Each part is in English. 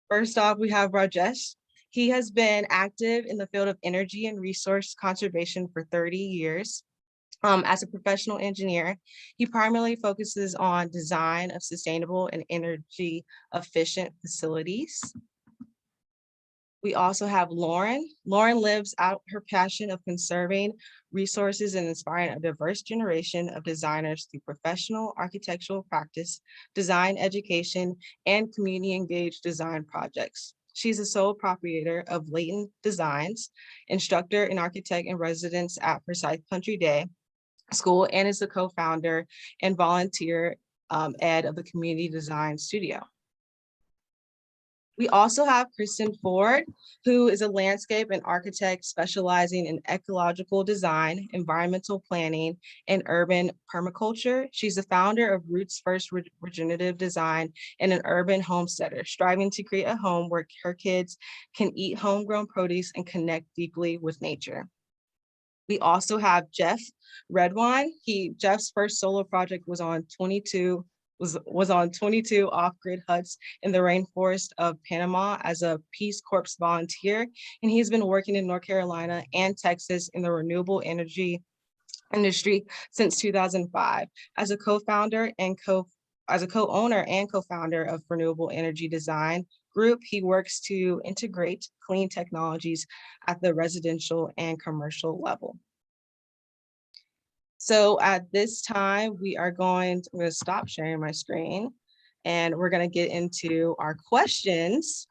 First off, we have Rajesh. He has been active in the field of energy and resource conservation for 30 years. As a professional engineer, he primarily focuses on design of sustainable and energy efficient facilities. We also have Lauren. Lauren lives out her passion of conserving resources and inspiring a diverse generation of designers through professional architectural practice, design education, and community engaged design projects. She's a sole proprietor of Latent Designs, instructor and architect in residence at Forsyth Country Day School, and is the co-founder and volunteer ed of the Community Design Studio. We also have Kristen Ford, who is a landscape and architect specializing in ecological design, environmental planning, and urban permaculture. She's the founder of Roots First Regenerative Design and an urban homesteader, striving to create a home where her kids can eat homegrown produce and connect deeply with nature. We also have Jeff Redwine. Jeff's first solo project was on 22 off-grid huts in the rainforest of Panama as a Peace Corps volunteer, and he's been working in North Carolina and Texas in the renewable energy industry since 2005. As a co-owner and co-founder of Renewable Energy Design Group, he works to integrate clean technologies at the residential and commercial level. So at this time, I'm going to stop sharing my screen and we're going to get into our questions.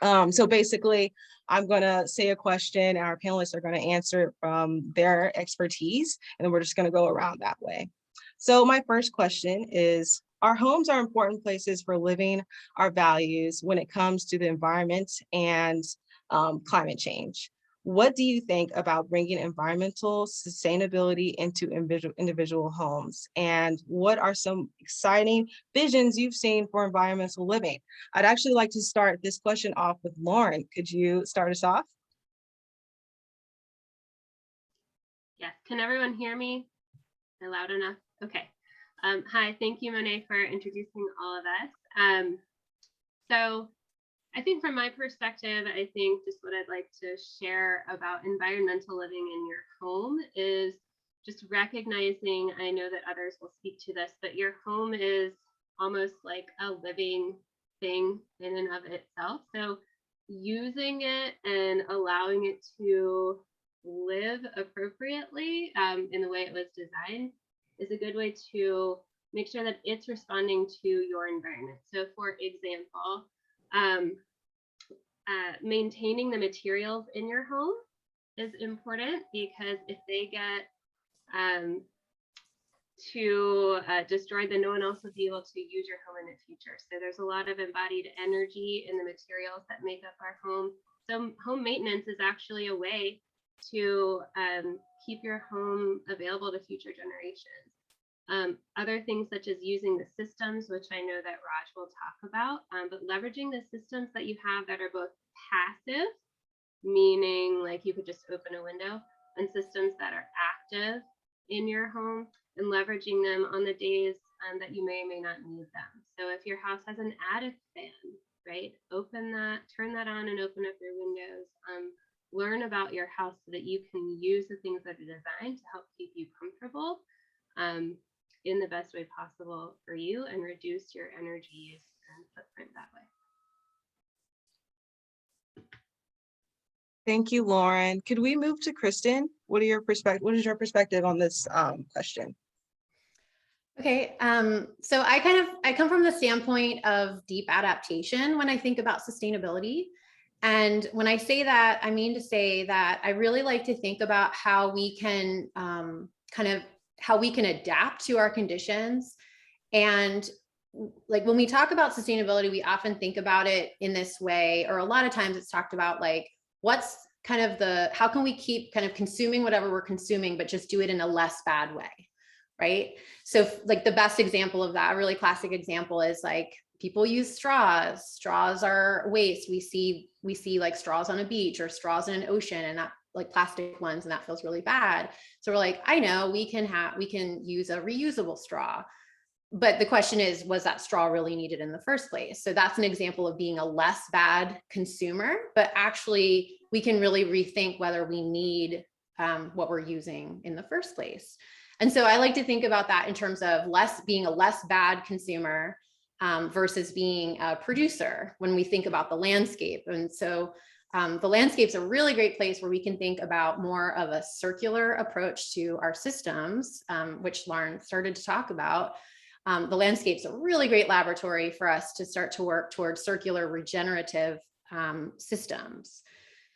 So basically, I'm going to say a question and our panelists are going to answer it from their expertise, and then we're just going to go around that way. So my first question is, our homes are important places for living our values when it comes to the environment and climate change. What do you think about bringing environmental sustainability into individual homes? And what are some exciting visions you've seen for environmental living? I'd actually like to start this question off with Lauren. Could you start us off? Yes, can everyone hear me? Am I loud enough? Okay. Hi, thank you, Monet, for introducing all of us. So I think from my perspective, I think just what I'd like to share about environmental living in your home is just recognizing, I know that others will speak to this, but your home is almost like a living thing in and of itself. So using it and allowing it to live appropriately in the way it was designed is a good way to make sure that it's responding to your environment. So for example, maintaining the materials in your home is important, because if they get destroyed, then no one else will be able to use your home in the future. So there's a lot of embodied energy in the materials that make up our home. So home maintenance is actually a way to keep your home available to future generations. Other things such as using the systems, which I know that Raj will talk about, but leveraging the systems that you have that are both passive, meaning like you could just open a window, and systems that are active in your home, and leveraging them on the days that you may or may not need them. So if your house has an attic fan, right, open that, turn that on and open up your windows. Learn about your house so that you can use the things that are designed to help keep you comfortable in the best way possible for you, and reduce your energy use and footprint that way. Thank you, Lauren. Could we move to Kristen? What is your perspective on this question? Okay, so I come from the standpoint of deep adaptation when I think about sustainability. And when I say that, I mean to say that I really like to think about how we can how we can adapt to our conditions. And like when we talk about sustainability, we often think about it in this way, or a lot of times it's talked about like, what's kind of how can we keep kind of consuming whatever we're consuming, but just do it in a less bad way, right? So like the best example of that, a really classic example, is like people use straws. Straws are waste. We see like straws on a beach or straws in an ocean, and that like plastic ones, and that feels really bad. So we're like, I know we can use a reusable straw. but the question is, was that straw really needed in the first place? So that's an example of being a less bad consumer, but actually we can really rethink whether we need what we're using in the first place. And so I like to think about that in terms of being a less bad consumer versus being a producer when we think about the landscape. And so the landscape's a really great place where we can think about more of a circular approach to our systems, which Lauren started to talk about. The landscape's a really great laboratory for us to start to work towards circular regenerative systems.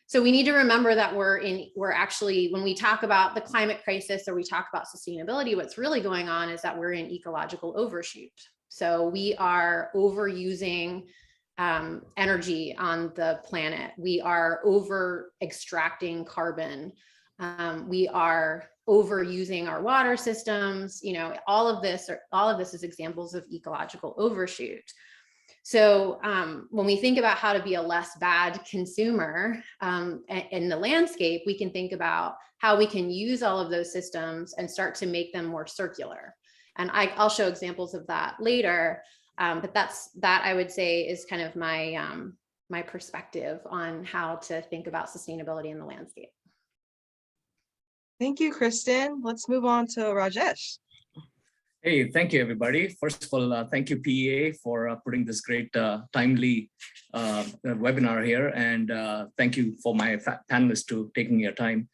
So we need to remember that we're actually, when we talk about the climate crisis or we talk about sustainability, what's really going on is that we're in ecological overshoot. So we are overusing energy on the planet. We are over extracting carbon. We are overusing our water systems. You know, all of this is examples of ecological overshoot. So when we think about how to be a less bad consumer in the landscape, we can think about how we can use all of those systems and start to make them more circular. And I'll show examples of that later. But that I would say is kind of my perspective on how to think about sustainability in the landscape. Thank you, Kristen. Let's move on to Rajesh. Hey, thank you, everybody. First of all, thank you, PEA, for putting this great, timely webinar here. And thank you for my panelists to taking your time.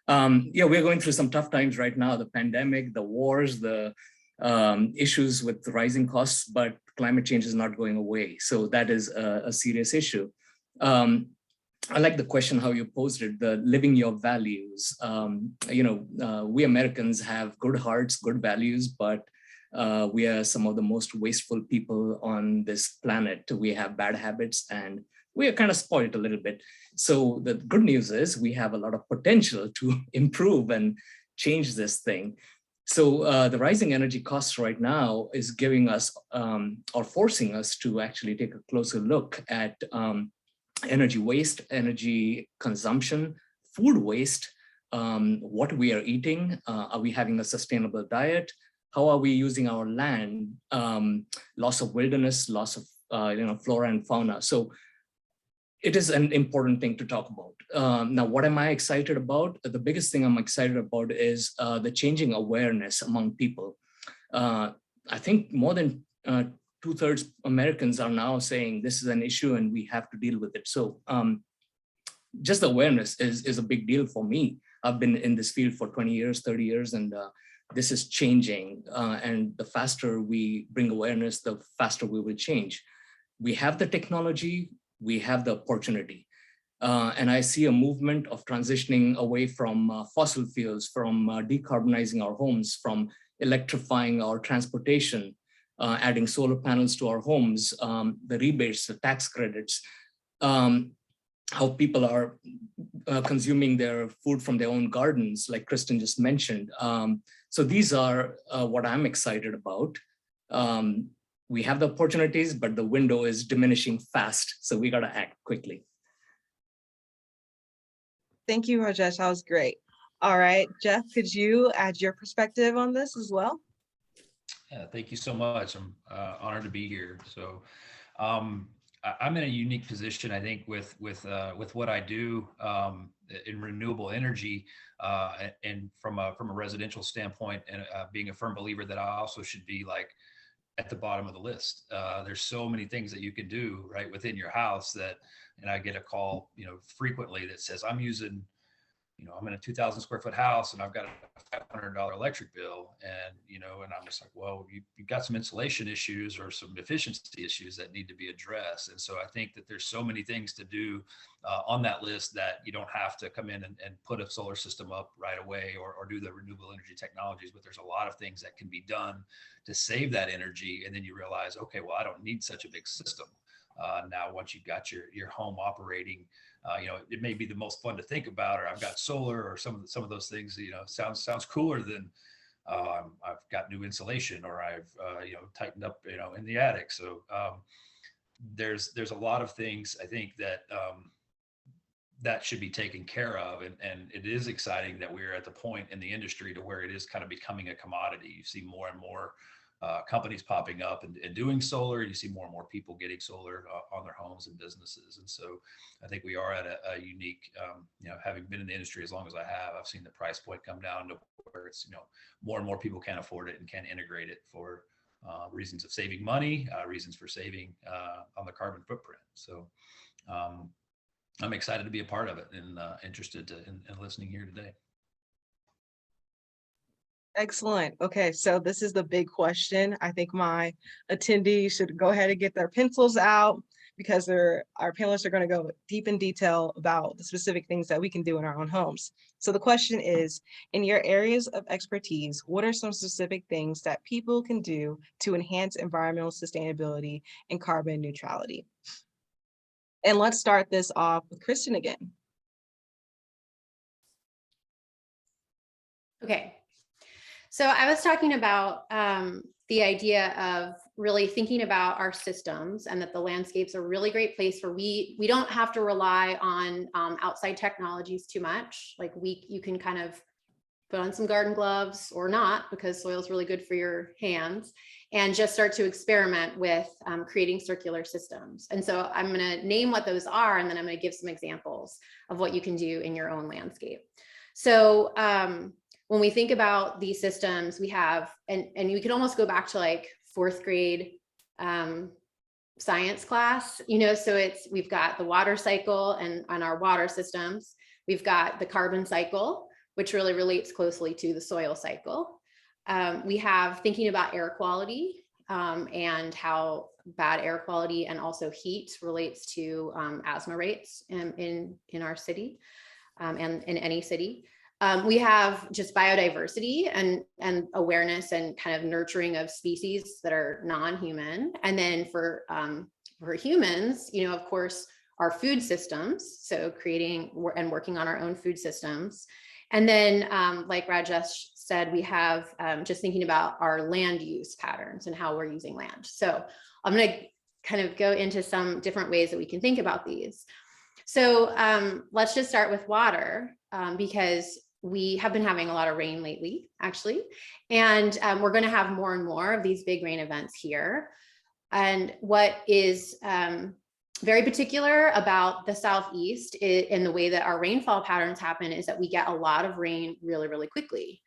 Yeah, we're going through some tough times right now, the pandemic, the wars, the issues with the rising costs, but climate change is not going away. So that is a serious issue. I like the question, how you posed it, the living your values. We Americans have good hearts, good values, but we are some of the most wasteful people on this planet. We have bad habits and we are kind of spoiled a little bit. So the good news is we have a lot of potential to improve and change this thing. So the rising energy costs right now is giving us or forcing us to actually take a closer look at energy waste, energy consumption, food waste, what we are eating. Are we having a sustainable diet? How are we using our land? Loss of wilderness, loss of flora and fauna. So it is an important thing to talk about. Now, what am I excited about? The biggest thing I'm excited about is the changing awareness among people. I think more than 2/3 Americans are now saying this is an issue and we have to deal with it. So just the awareness is a big deal for me. I've been in this field for 20 years, 30 years, and this is changing. And the faster we bring awareness, the faster we will change. We have the technology, we have the opportunity. And I see a movement of transitioning away from fossil fuels, from decarbonizing our homes, from electrifying our transportation, adding solar panels to our homes, the rebates, the tax credits, how people are consuming their food from their own gardens, like Kristen just mentioned. So these are what I'm excited about. We have the opportunities, but the window is diminishing fast. So we got to act quickly. Thank you, Rajesh. That was great. All right, Jeff, could you add your perspective on this as well? Yeah, thank you so much. I'm honored to be here. So I'm in a unique position, I think, with what I do in renewable energy, and from a residential standpoint, and being a firm believer that I also should be like at the bottom of the list. There's so many things that you can do right within your house that, and I get a call, frequently that says I'm using, I'm in a 2,000 square foot house and I've got a $500 electric bill, and I'm just like, well, you've got some insulation issues or some efficiency issues that need to be addressed. And so I think that there's so many things to do on that list that you don't have to come in and put a solar system up right away or do the renewable energy technologies, but there's a lot of things that can be done to save that energy. And then you realize, okay, well, I don't need such a big system. Now, once you've got your home operating, it may be the most fun to think about, or I've got solar, or some of those things. Sounds cooler than I've got new insulation, or I've tightened up in the attic. So there's a lot of things I think that that should be taken care of, and it is exciting that we're at the point in the industry to where it is kind of becoming a commodity. You see more and more companies popping up and doing solar. You see more and more people getting solar on their homes and businesses. And so I think we are at a unique, having been in the industry as long as I have, I've seen the price point come down to where it's, more and more people can afford it and can integrate it for reasons of saving money, reasons for saving on the carbon footprint. So I'm excited to be a part of it and interested in listening here today. Excellent. Okay, so this is the big question. I think my attendees should go ahead and get their pencils out because our panelists are going to go deep in detail about the specific things that we can do in our own homes. So the question is, in your areas of expertise, what are some specific things that people can do to enhance environmental sustainability and carbon neutrality? And let's start this off with Kristen again. Okay. So I was talking about the idea of really thinking about our systems and that the landscape's a really great place where we don't have to rely on outside technologies too much. Like you can kind of put on some garden gloves or not, because soil is really good for your hands, and just start to experiment with creating circular systems. And so I'm going to name what those are, and then I'm going to give some examples of what you can do in your own landscape. So when we think about these systems, we have, and you can almost go back to like 4th grade science class, so we've got the water cycle and on our water systems, we've got the carbon cycle, which really relates closely to the soil cycle. We have thinking about air quality and how bad air quality and also heat relates to asthma rates in our city and in any city. We have just biodiversity and awareness and kind of nurturing of species that are non-human. And then for humans, of course, our food systems. So creating and working on our own food systems. And then like Rajesh said, we have just thinking about our land use patterns and how we're using land. So I'm going to kind of go into some different ways that we can think about these. So let's just start with water because we have been having a lot of rain lately, actually, and we're going to have more and more of these big rain events here. And what is very particular about the Southeast in the way that our rainfall patterns happen is that we get a lot of rain really, really quickly.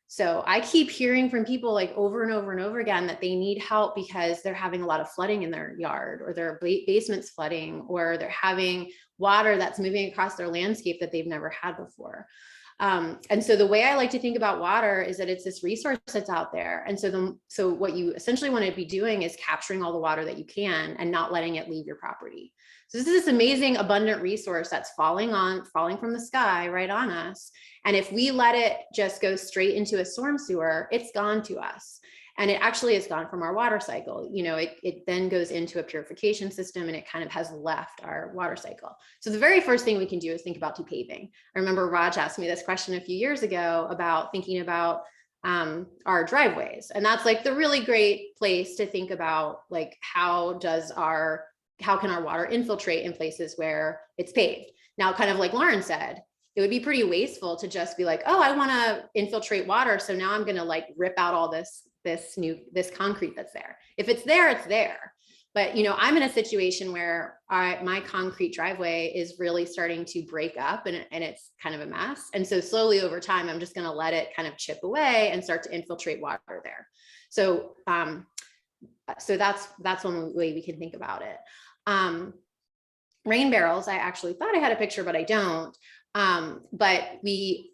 So I keep hearing from people like over and over and over again that they need help because they're having a lot of flooding in their yard, or their basement's flooding, or they're having water that's moving across their landscape that they've never had before. And so the way I like to think about water is that it's this resource that's out there. And so what you essentially want to be doing is capturing all the water that you can and not letting it leave your property. So this is this amazing abundant resource that's falling from the sky right on us. And if we let it just go straight into a storm sewer, it's gone to us. And it actually is gone from our water cycle. It then goes into a purification system and it kind of has left our water cycle. So the very first thing we can do is think about depaving. I remember Raj asked me this question a few years ago about thinking about our driveways. And that's like the really great place to think about, like, how can our water infiltrate in places where it's paved? Now, kind of like Lauren said, it would be pretty wasteful to just be like, oh, I want to infiltrate water, so now I'm going to like rip out all this concrete that's there. If it's there, it's there. But I'm in a situation where my concrete driveway is really starting to break up and it's kind of a mess. And so slowly over time, I'm just going to let it kind of chip away and start to infiltrate water there. So that's one way we can think about it. Rain barrels, I actually thought I had a picture, but I don't. But we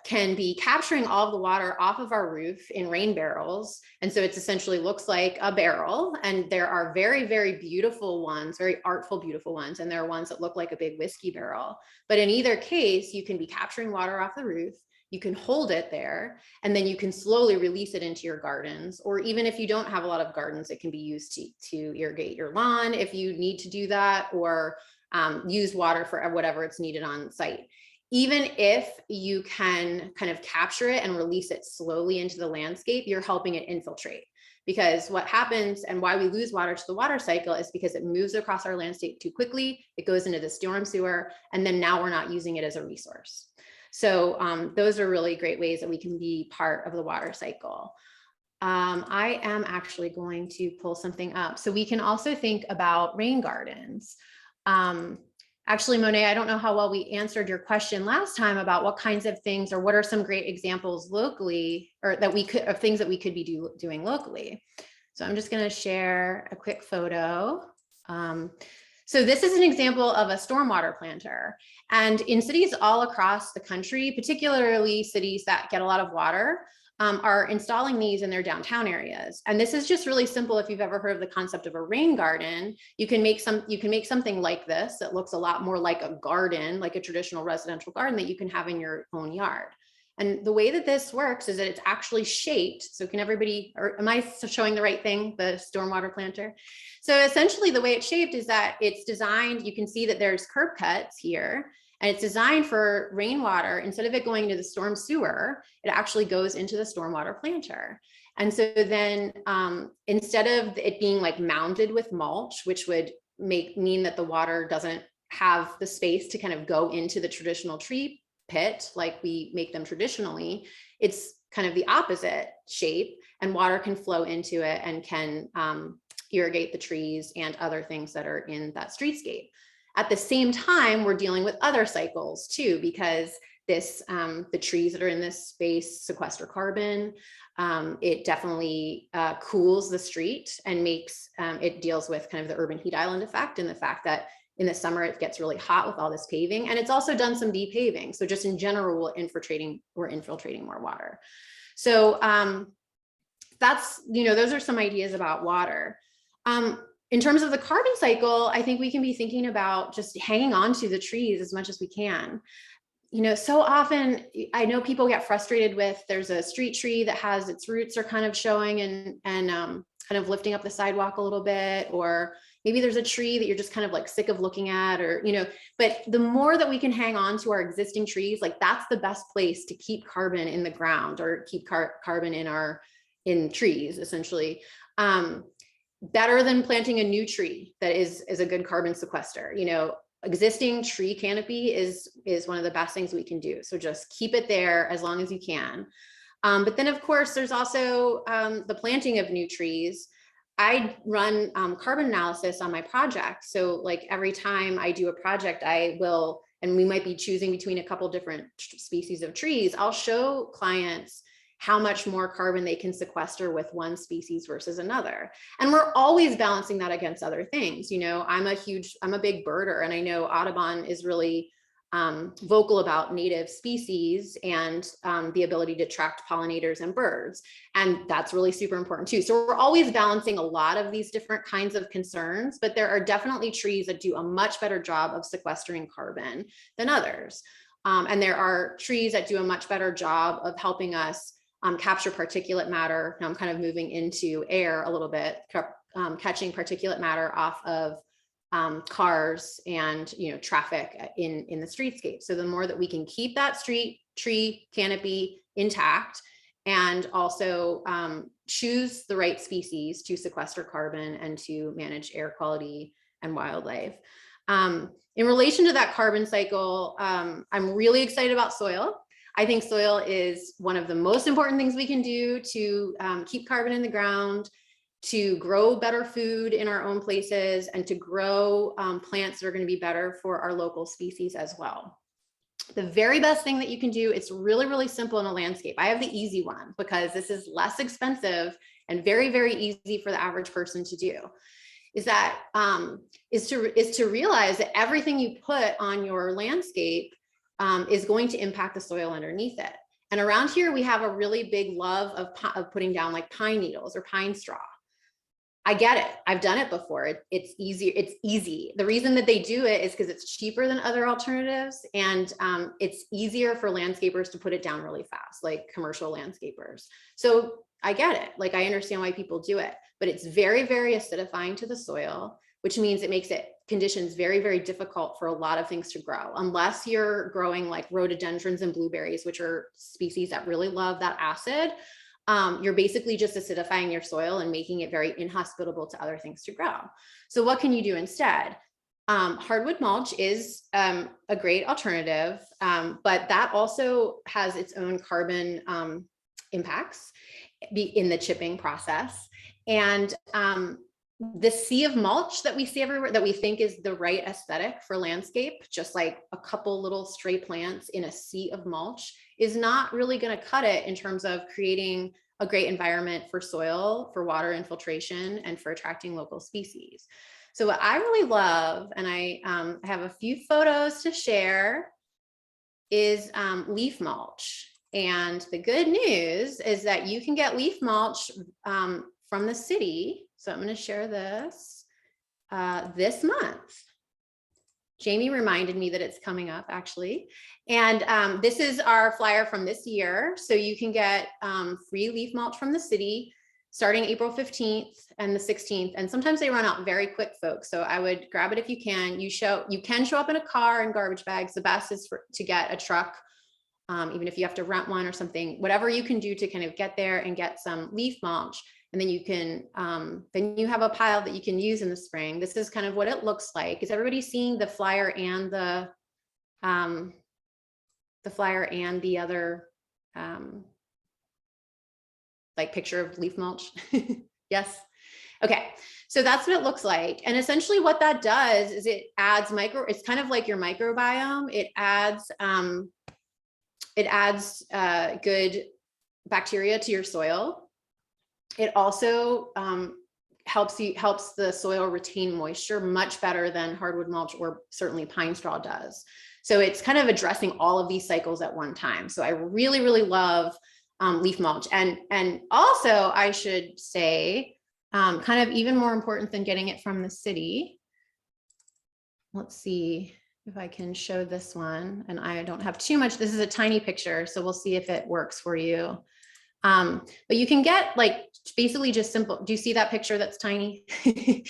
can be capturing all of the water off of our roof in rain barrels. And so it essentially looks like a barrel. And there are very, very beautiful ones, very artful, beautiful ones. And there are ones that look like a big whiskey barrel. But in either case, you can be capturing water off the roof. You can hold it there, and then you can slowly release it into your gardens. Or even if you don't have a lot of gardens, it can be used to irrigate your lawn if you need to do that, or use water for whatever it's needed on site. Even if you can kind of capture it and release it slowly into the landscape, you're helping it infiltrate. Because what happens and why we lose water to the water cycle is because it moves across our landscape too quickly, it goes into the storm sewer, and then now we're not using it as a resource. So those are really great ways that we can be part of the water cycle. I am actually going to pull something up. So we can also think about rain gardens. Actually, Monet, I don't know how well we answered your question last time about what kinds of things or what are some great examples locally or that we could of things that we could be doing locally. So I'm just going to share a quick photo. So this is an example of a stormwater planter. And in cities all across the country, particularly cities that get a lot of water, are installing these in their downtown areas. And this is just really simple. If you've ever heard of the concept of a rain garden, you can make something like this that looks a lot more like a garden, like a traditional residential garden that you can have in your own yard. And the way that this works is that it's actually shaped. So can everybody, or am I showing the right thing, the stormwater planter? So essentially the way it's shaped is that it's designed, you can see that there's curb cuts here, and it's designed for rainwater. Instead of it going to the storm sewer, it actually goes into the stormwater planter. And so then instead of it being like mounded with mulch, which would mean that the water doesn't have the space to kind of go into the traditional tree pit like we make them traditionally, it's kind of the opposite shape, and water can flow into it and can irrigate the trees and other things that are in that streetscape. At the same time, we're dealing with other cycles too, because this the trees that are in this space sequester carbon. It definitely cools the street and makes it deals with kind of the urban heat island effect, and the fact that in the summer it gets really hot with all this paving, and it's also done some depaving. So just in general, we're infiltrating more water. So that's, those are some ideas about water. In terms of the carbon cycle, I think we can be thinking about just hanging on to the trees as much as we can. So often I know people get frustrated with, there's a street tree that has its roots are kind of showing and kind of lifting up the sidewalk a little bit, or maybe there's a tree that you're just kind of like sick of looking at, or, but the more that we can hang on to our existing trees, like that's the best place to keep carbon in the ground, or keep carbon in trees, essentially. Better than planting a new tree that is a good carbon sequester. Existing tree canopy is one of the best things we can do. So just keep it there as long as you can. But then of course, there's also the planting of new trees. I run carbon analysis on my project. So like every time I do a project, I will, and we might be choosing between a couple different species of trees, I'll show clients how much more carbon they can sequester with one species versus another. And we're always balancing that against other things. I'm a big birder, and I know Audubon is really vocal about native species and the ability to attract pollinators and birds. And that's really super important too. So we're always balancing a lot of these different kinds of concerns, but there are definitely trees that do a much better job of sequestering carbon than others. And there are trees that do a much better job of helping us capture particulate matter. Now I'm kind of moving into air a little bit, catching particulate matter off of cars and traffic in the streetscape. So the more that we can keep that tree canopy intact, and also choose the right species to sequester carbon and to manage air quality and wildlife. In relation to that carbon cycle, I'm really excited about soil. I think soil is one of the most important things we can do to keep carbon in the ground, to grow better food in our own places, and to grow plants that are going to be better for our local species as well. The very best thing that you can do, it's really, really simple in a landscape. I have the easy one because this is less expensive and very, very easy for the average person to do, is to realize that everything you put on your landscape is going to impact the soil underneath it. And around here, we have a really big love of putting down like pine needles or pine straw. I get it. I've done it before. It's easy. It's easy. The reason that they do it is because it's cheaper than other alternatives, and it's easier for landscapers to put it down really fast, like commercial landscapers. So I get it. Like I understand why people do it, but it's very, very acidifying to the soil, which means it makes conditions very, very difficult for a lot of things to grow, unless you're growing like rhododendrons and blueberries, which are species that really love that acid. You're basically just acidifying your soil and making it very inhospitable to other things to grow. So what can you do instead? Hardwood mulch is a great alternative, but that also has its own carbon impacts. be in the chipping process. And the sea of mulch that we see everywhere that we think is the right aesthetic for landscape, just like a couple little stray plants in a sea of mulch, is not really going to cut it in terms of creating a great environment for soil, for water infiltration, and for attracting local species. So what I really love, and I have a few photos to share, is leaf mulch. And the good news is that you can get leaf mulch from the city. So I'm going to share this this month. Jamie reminded me that it's coming up, actually. And this is our flyer from this year. So you can get free leaf mulch from the city starting April 15th and the 16th. And sometimes they run out very quick, folks. So I would grab it if you can. You can show up in a car and garbage bags. The best is to get a truck, even if you have to rent one or something, whatever you can do to kind of get there and get some leaf mulch. And then you can, then you have a pile that you can use in the spring. This is kind of what it looks like. Is everybody seeing the flyer and the other like picture of leaf mulch? Yes. Okay. So that's what it looks like. And essentially what that does is it adds it's kind of like your microbiome. It adds good bacteria to your soil. It also helps the soil retain moisture much better than hardwood mulch or certainly pine straw does. So it's kind of addressing all of these cycles at one time. So I really, really love leaf mulch. And also I should say, kind of even more important than getting it from the city. Let's see if I can show this one. And I don't have too much. This is a tiny picture, so we'll see if it works for you. But you can get like basically just simple. Do you see that picture that's tiny? You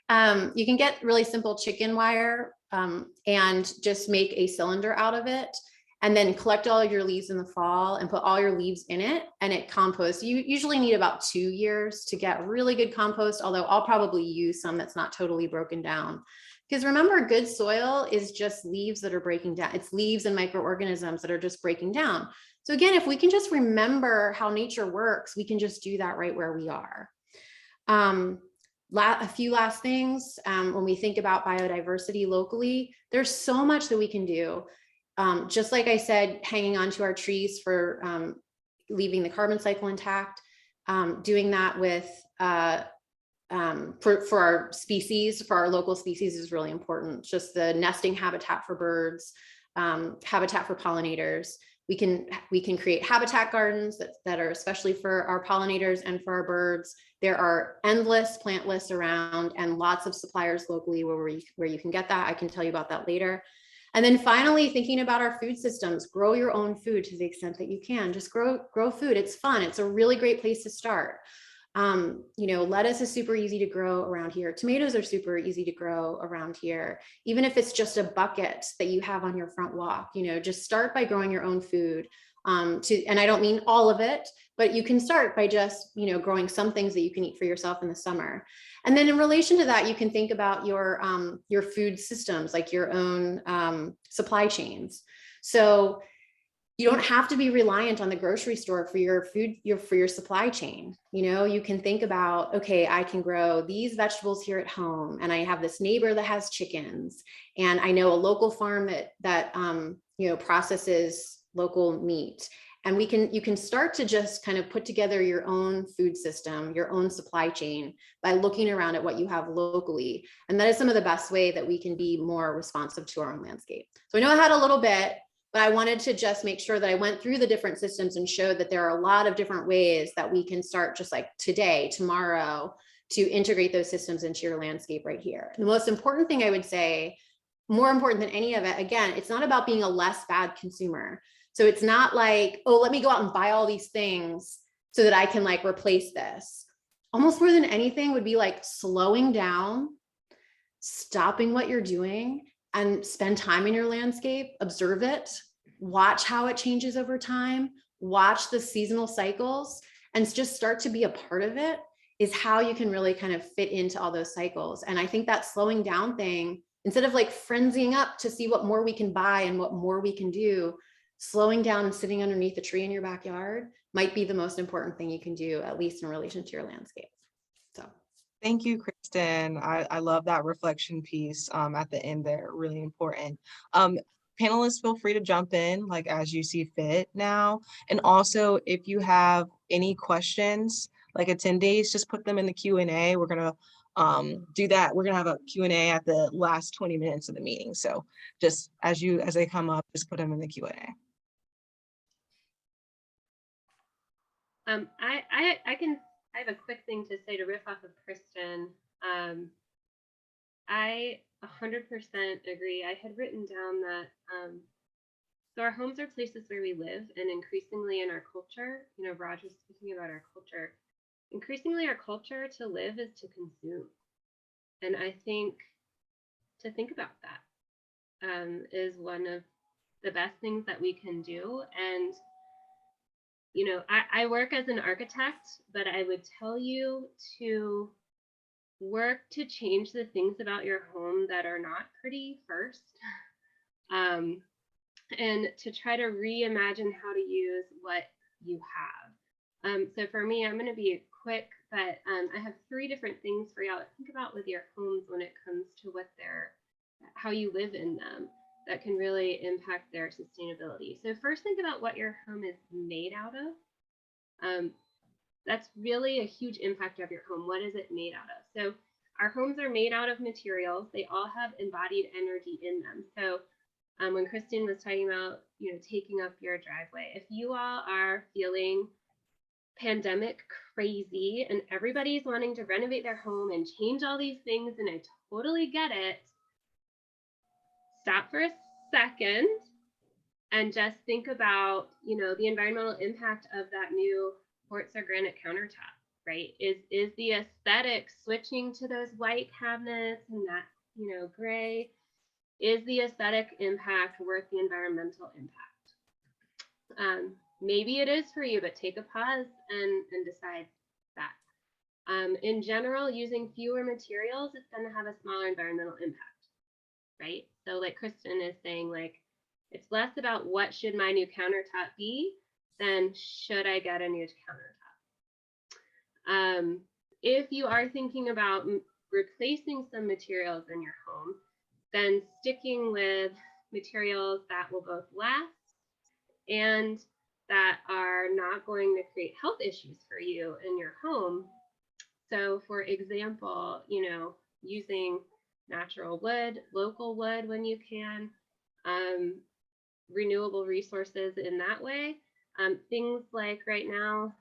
can get really simple chicken wire and just make a cylinder out of it, and then collect all of your leaves in the fall and put all your leaves in it, and it composts. You usually need about 2 years to get really good compost, although I'll probably use some that's not totally broken down. Because remember, good soil is just leaves that are breaking down. It's leaves and microorganisms that are just breaking down. So again, if we can just remember how nature works, we can just do that right where we are. A few last things. When we think about biodiversity locally, there's so much that we can do. Just like I said, hanging on to our trees for leaving the carbon cycle intact, doing that with for our species, for our local species is really important. Just the nesting habitat for birds, habitat for pollinators. We can create habitat gardens that are especially for our pollinators and for our birds. There are endless plant lists around and lots of suppliers locally where you can get that. I can tell you about that later. And then finally, thinking about our food systems, grow your own food to the extent that you can. Just grow food. It's fun. It's a really great place to start. Lettuce is super easy to grow around here. Tomatoes are super easy to grow around here. Even if it's just a bucket that you have on your front walk, just start by growing your own food. And I don't mean all of it, but you can start by just, growing some things that you can eat for yourself in the summer. And then in relation to that, you can think about your food systems, like your own supply chains. So you don't have to be reliant on the grocery store for your food, for your supply chain. You can think about, okay, I can grow these vegetables here at home, and I have this neighbor that has chickens, and I know a local farm that processes local meat. And you can start to just kind of put together your own food system, your own supply chain by looking around at what you have locally. And that is some of the best way that we can be more responsive to our own landscape. So I know I had a little bit, but I wanted to just make sure that I went through the different systems and showed that there are a lot of different ways that we can start, just like today, tomorrow, to integrate those systems into your landscape right here. And the most important thing I would say, more important than any of it, again, it's not about being a less bad consumer. So it's not like, oh, let me go out and buy all these things so that I can like replace this. Almost more than anything would be like slowing down, stopping what you're doing, and spend time in your landscape, observe it, watch how it changes over time, watch the seasonal cycles, and just start to be a part of it is how you can really kind of fit into all those cycles. And I think that slowing down thing, instead of like frenzying up to see what more we can buy and what more we can do, slowing down and sitting underneath a tree in your backyard might be the most important thing you can do, at least in relation to your landscape. So. Thank you, Kristen. I love that reflection piece at the end there, really important. Panelists, feel free to jump in like as you see fit now. And also if you have any questions, like attendees, just put them in the Q&A. We're gonna do that. We're gonna have a Q&A at the last 20 minutes of the meeting. So just as they come up, just put them in the Q&A. I have a quick thing to say to riff off of Kristen. I 100% agree. I had written down that so our homes are places where we live, and increasingly in our culture, you know, Raj was speaking about our culture. Increasingly, our culture to live is to consume, and I think to think about that is one of the best things that we can do. And you know, I work as an architect, but I would tell you to work to change the things about your home that are not pretty first, and to try to reimagine how to use what you have. So for me, I'm going to be quick, but I have 3 different things for y'all to think about with your homes when it comes to how you live in them, that can really impact their sustainability. So first, think about what your home is made out of. That's really a huge impact of your home. What is it made out of? So our homes are made out of materials. They all have embodied energy in them. So when Kristen was talking about, you know, taking up your driveway, if you all are feeling pandemic crazy and everybody's wanting to renovate their home and change all these things, and I totally get it, stop for a second and just think about, you know, the environmental impact of that new quartz or granite countertop, right? Is the aesthetic switching to those white cabinets and that, you know, gray? Is the aesthetic impact worth the environmental impact? Maybe it is for you, but take a pause and decide that. In general, using fewer materials is going to have a smaller environmental impact, right? So like Kristen is saying, like, it's less about what should my new countertop be than should I get a new countertop. If you are thinking about replacing some materials in your home, then sticking with materials that will both last and that are not going to create health issues for you in your home. So for example, you know, using natural wood, local wood when you can, renewable resources in that way. Things like right now,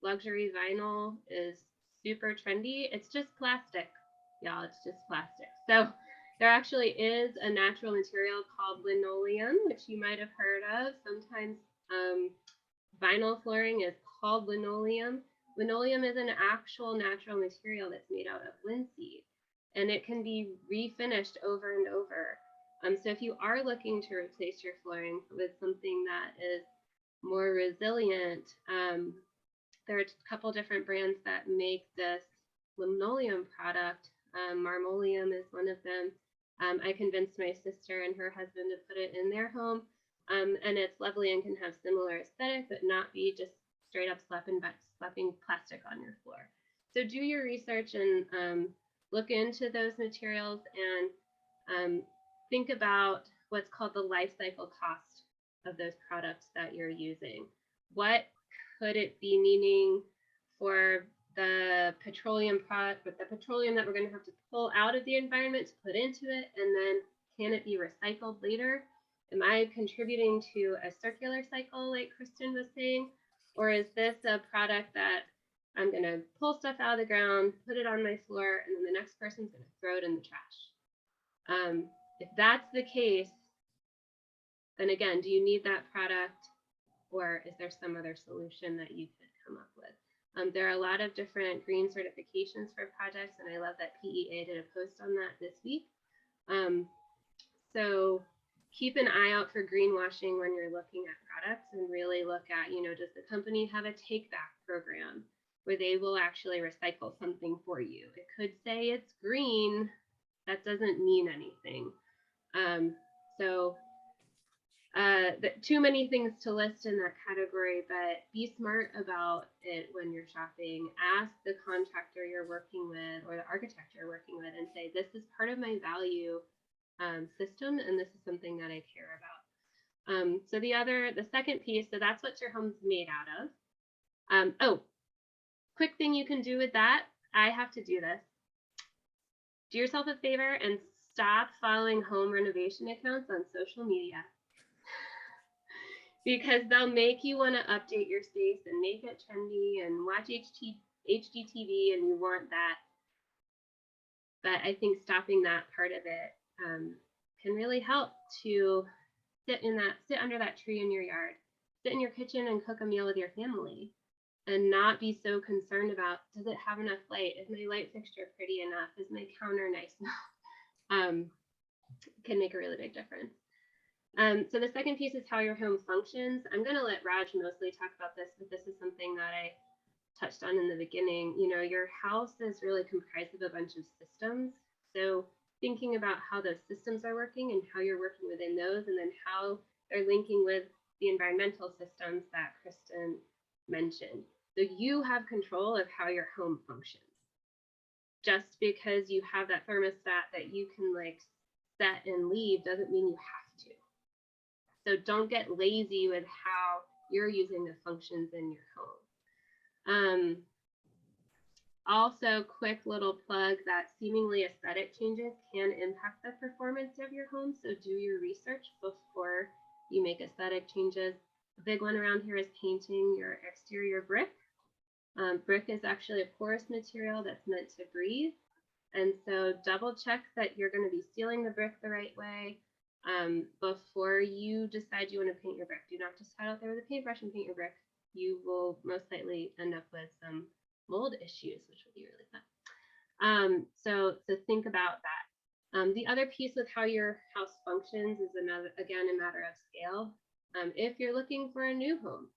luxury vinyl is super trendy. It's just plastic, y'all, it's just plastic. So there actually is a natural material called linoleum, which you might have heard of. Sometimes vinyl flooring is called linoleum. Linoleum is an actual natural material that's made out of linseed, and it can be refinished over and over. So if you are looking to replace your flooring with something that is more resilient, there are a couple different brands that make this linoleum product. Marmoleum is one of them. I convinced my sister and her husband to put it in their home, and it's lovely and can have similar aesthetic, but not be just straight up slapping plastic on your floor. So do your research and look into those materials and think about what's called the life cycle cost of those products that you're using. What could it be meaning for the petroleum product, but the petroleum that we're going to have to pull out of the environment to put into it, and then can it be recycled later? Am I contributing to a circular cycle like Kristen was saying? Or is this a product that I'm going to pull stuff out of the ground, put it on my floor, and then the next person's going to throw it in the trash? If that's the case, then again, do you need that product, or is there some other solution that you could come up with? There are a lot of different green certifications for projects, and I love that PEA did a post on that this week. So keep an eye out for greenwashing when you're looking at products, and really look at, you know, does the company have a take back program where they will actually recycle something for you? It could say it's green, that doesn't mean anything. So Too many things to list in that category, but be smart about it when you're shopping. Ask the contractor you're working with or the architect you're working with and say, this is part of my value system, and this is something that I care about. So the second piece, so that's what your home's made out of. Oh, quick thing you can do with that. I have to do this. Do yourself a favor and stop following home renovation accounts on social media. Because they'll make you want to update your space and make it trendy and watch HGTV, and you want that. But I think stopping that part of it can really help to sit under that tree in your yard, sit in your kitchen and cook a meal with your family, and not be so concerned about, does it have enough light? Is my light fixture pretty enough? Is my counter nice enough? Can make a really big difference. So the second piece is how your home functions. I'm going to let Raj mostly talk about this, but this is something that I touched on in the beginning. You know, your house is really comprised of a bunch of systems. So thinking about how those systems are working and how you're working within those, and then how they're linking with the environmental systems that Kristen mentioned. So you have control of how your home functions. Just because you have that thermostat that you can like set and leave doesn't mean you have to. So don't get lazy with how you're using the functions in your home. Also, quick little plug that seemingly aesthetic changes can impact the performance of your home. So do your research before you make aesthetic changes. A big one around here is painting your exterior brick. Brick is actually a porous material that's meant to breathe. And so double check that you're going to be sealing the brick the right way. Before you decide you want to paint your brick. Do not just head out there with a paintbrush and paint your brick. You will most likely end up with some mold issues, which will be really fun. So think about that. The other piece with how your house functions is again a matter of scale. If you're looking for a new home,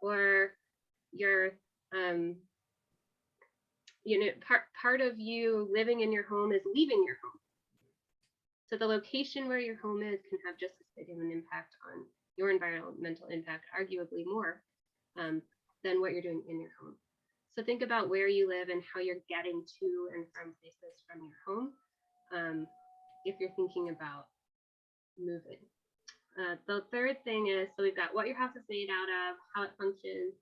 or you're part of you living in your home is leaving your home. So the location where your home is can have just as big of an impact on your environmental impact, arguably more than what you're doing in your home. So think about where you live and how you're getting to and from places from your home if you're thinking about moving. The third thing is, so we've got what your house is made out of, how it functions,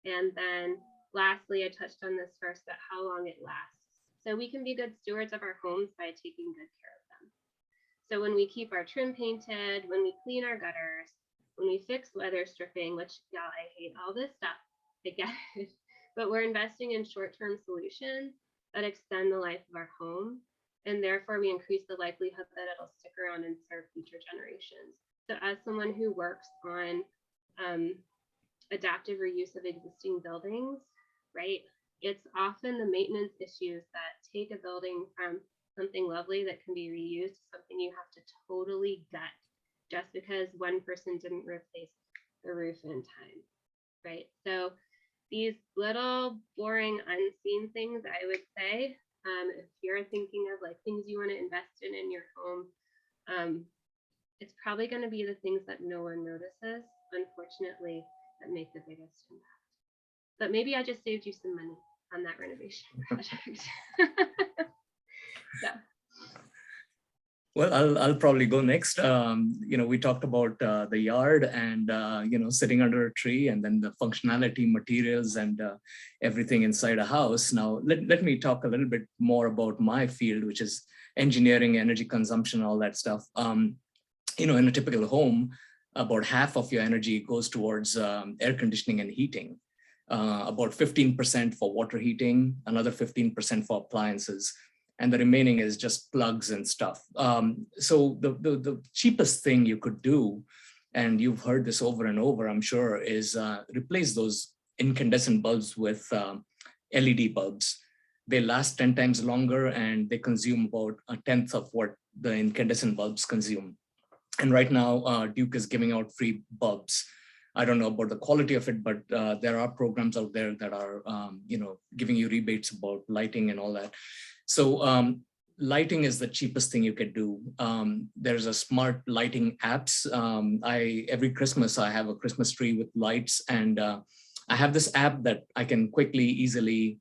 and then lastly, I touched on this first, but how long it lasts. So we can be good stewards of our homes by taking good care of them. So when we keep our trim painted, when we clean our gutters, when we fix weather stripping, which y'all, I hate all this stuff, I get it, but we're investing in short-term solutions that extend the life of our home, and therefore we increase the likelihood that it'll stick around and serve future generations. So as someone who works on adaptive reuse of existing buildings, right, it's often the maintenance issues that take a building from something lovely that can be reused to something you have to totally gut just because one person didn't replace the roof in time, right? So these little boring unseen things, I would say, if you're thinking of like things you want to invest in your home, it's probably going to be the things that no one notices, unfortunately, that make the biggest impact. But maybe I just saved you some money on that renovation project. So. Well, I'll probably go next. We talked about the yard and, sitting under a tree, and then the functionality, materials, and everything inside a house. Now, let me talk a little bit more about my field, which is engineering, energy consumption, all that stuff. In a typical home, about half of your energy goes towards air conditioning and heating, about 15% for water heating, another 15% for appliances, and the remaining is just plugs and stuff. So the cheapest thing you could do, and you've heard this over and over, I'm sure, is replace those incandescent bulbs with LED bulbs. They last 10 times longer, and they consume about 1/10 of what the incandescent bulbs consume. And right now, Duke is giving out free bulbs. I don't know about the quality of it, but there are programs out there that are, giving you rebates about lighting and all that. So lighting is the cheapest thing you could do. There's a smart lighting apps. Every Christmas, I have a Christmas tree with lights, and I have this app that I can quickly, easily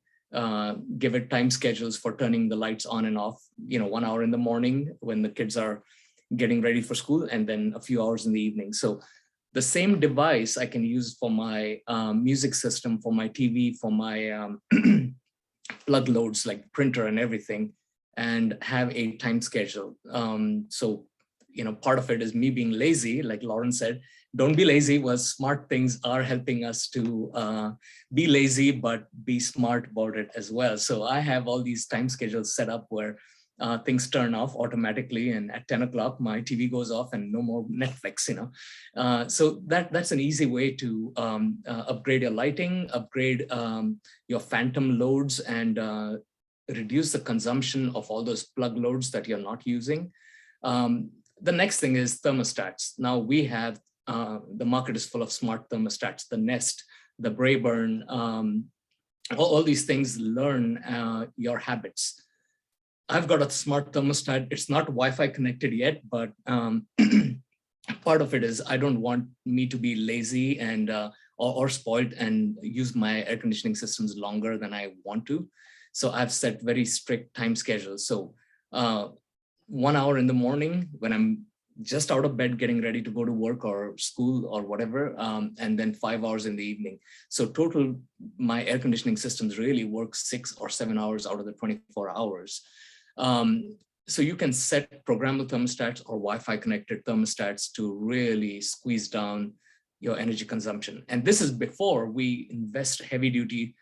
give it time schedules for turning the lights on and off, 1 hour in the morning when the kids are getting ready for school, and then a few hours in the evening. So the same device I can use for my music system, for my TV, for my plug loads like printer and everything, and have a time schedule. So, part of it is me being lazy, like Lauren said. Don't be lazy. Well, smart things are helping us to be lazy, but be smart about it as well. So I have all these time schedules set up where things turn off automatically, and at 10 o'clock my TV goes off and no more Netflix. So that's an easy way to upgrade your lighting, upgrade your phantom loads, and reduce the consumption of all those plug loads that you're not using. The next thing is thermostats. Now we have the market is full of smart thermostats, the Nest, the Brayburn, all these things learn your habits. I've got a smart thermostat. It's not Wi-Fi connected yet, but part of it is I don't want me to be lazy and or spoiled and use my air conditioning systems longer than I want to. So I've set very strict time schedules. So 1 hour in the morning when I'm just out of bed getting ready to go to work or school or whatever, and then 5 hours in the evening. So total, my air conditioning systems really work 6 or 7 hours out of the 24 hours. So you can set programmable thermostats or Wi-Fi connected thermostats to really squeeze down your energy consumption. And this is before we invest heavy duty